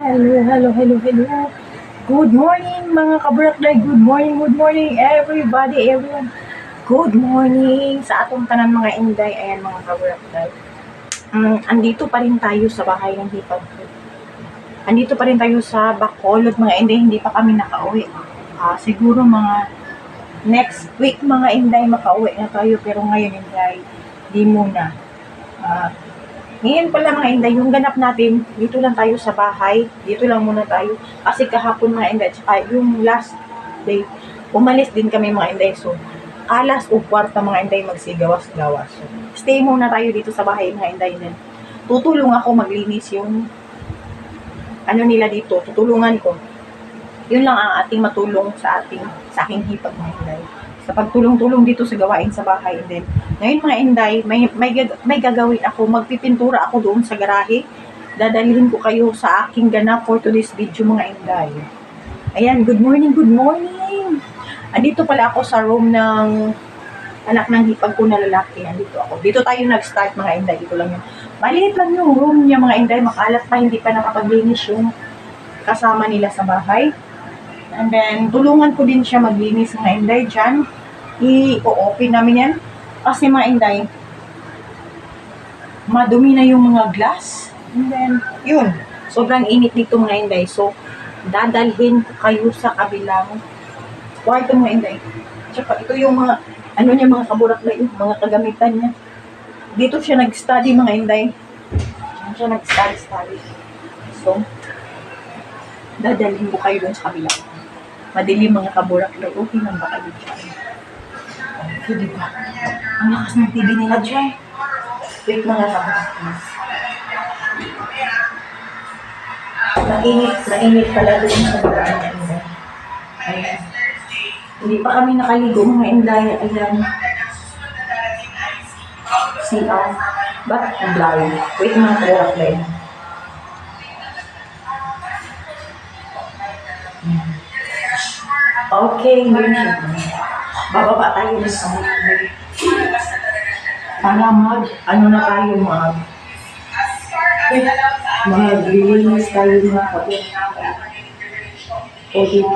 Hello. Good morning mga kabrakday. Good morning everybody, everyone. Good morning sa atong tanan mga inday. Ayan mga kabrakday. Andito pa rin tayo sa bahay ng hipag ko. Andito pa rin tayo sa Bacolod mga inday. Hindi pa kami nakauwi. Siguro mga next week mga inday makauwi na tayo. Pero ngayon inday, di muna. Ngayon pala mga inday, yung ganap natin, dito lang tayo sa bahay, dito lang muna tayo. Kasi kahapon mga inday, tsaka yung last day, umalis din kami mga inday. So, alas o kwarta mga inday magsigawas-gawas. So, stay muna tayo dito sa bahay mga inday. Then, tutulong ako maglinis yung ano nila dito, tutulungan ko. Yun lang ang ating matulong sa aking hipag mga inday. Sa pagtulong-tulong dito sa gawain sa bahay. And then, ngayon mga inday, may gagawin ako, magpipintura ako doon sa garahe. Dadalhin ko kayo sa aking ganap for today's video mga inday. Ayan, good morning. Andito pala ako sa room ng anak ng hipag ko na lalaki. Andito ako. Dito tayo nag-start mga inday. Dito lang yun. Maliit lang yung room niya mga inday. Makalat pa, hindi pa nakapaglinis yung kasama nila sa bahay. And then, tulungan ko din siya maglinis mga inday dyan. I-open namin yan. Kasi mga inday, madumi na yung mga glass. And then, yun. Sobrang init dito mga inday. So, dadalhin ko kayo sa kabilang kwarto mga inday. Tsaka ito yung mga, mga kaburak na yung mga kagamitan niya. Dito siya nag-study mga inday. Diyan siya nag-study. So, dadalhin ko kayo dun sa kabilang. Madilim mga kaburak na. Okay lang ba kayo dyan? Okay, diba? Ang lakas ng TV nila dyan. Wait mga kaburak. Mainit pala doon sa mga inday. Ayan. Hindi pa kami nakaligo mga inday. Ayan. CR. Ba't ang blurry? Wait mga kaburak na yun. Okay, yun siya. Bababa tayo ng kamay. Para na tayo maglilinis tayo mga kapit. O dito.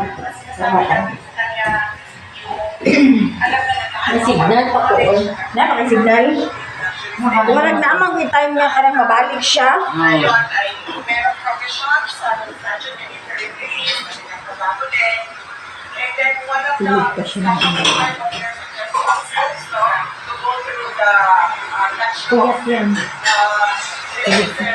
May signal pa po. Napaka-signal. Warag na amang may time nga karang mabalik siya. Tulog pa siya ng Kuyat yan. Tulog pa siya.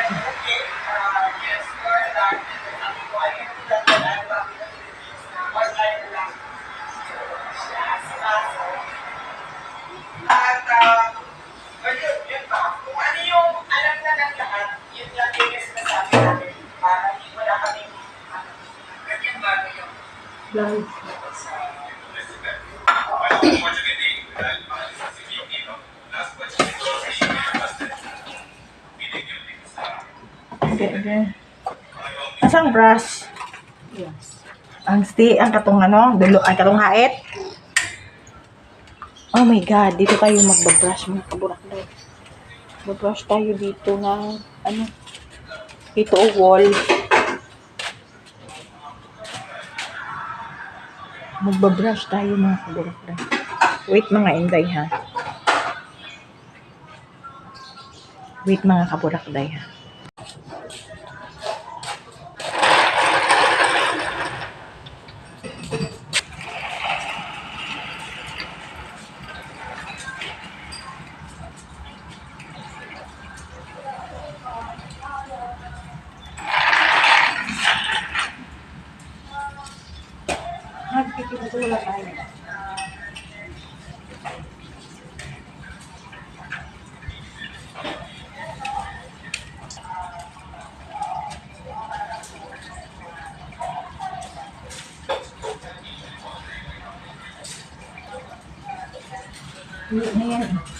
Kung ano yung alam na ng lahat, yun lang yung sinasabi natin para hindi wala kaming ganyan bago yung Live. Okay. Asang brush? Yes. Ang katong katong hait. Oh my God, dito tayo magbabrush mga kaburakday. Magbrush tayo dito ng dito wall. Magbabrush tayo mga kaburakday. Wait mga inday ha. Wait mga kaburakday ha. Wala tayo. Yan.